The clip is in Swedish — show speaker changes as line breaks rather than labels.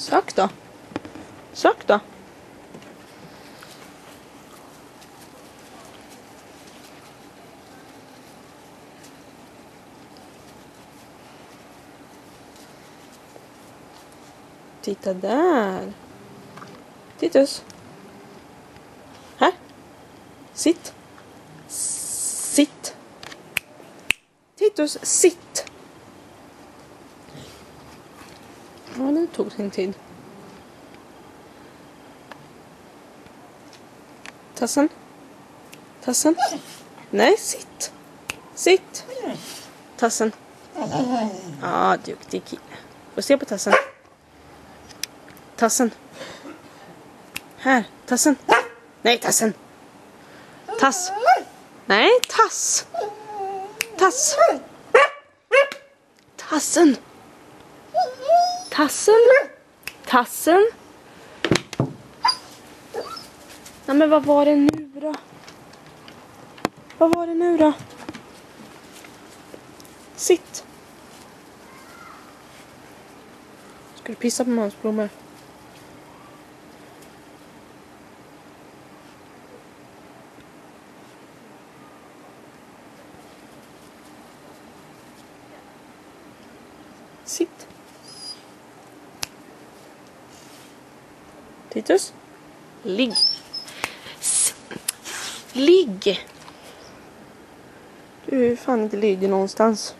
Sök då. Sök då. Titta där. Titus. Här. Sitt. Sitt. Titus, sitt. Ja, det tog sin tid. Tassen. Tassen. Nej, sitt. Sitt. Tassen. Ja, duktig kille. Får se på tassen. Tassen. Här, tassen. Nej, tassen. Tass. Nej, tass. Tass. Tassen. Tassen. Tassen. Nej, men vad var det nu då? Vad var det nu då? Sitt. Ska du pissa på Måns blommor? Sitt. Titus. Ligg. Ligg. Du är fan inte ligger någonstans.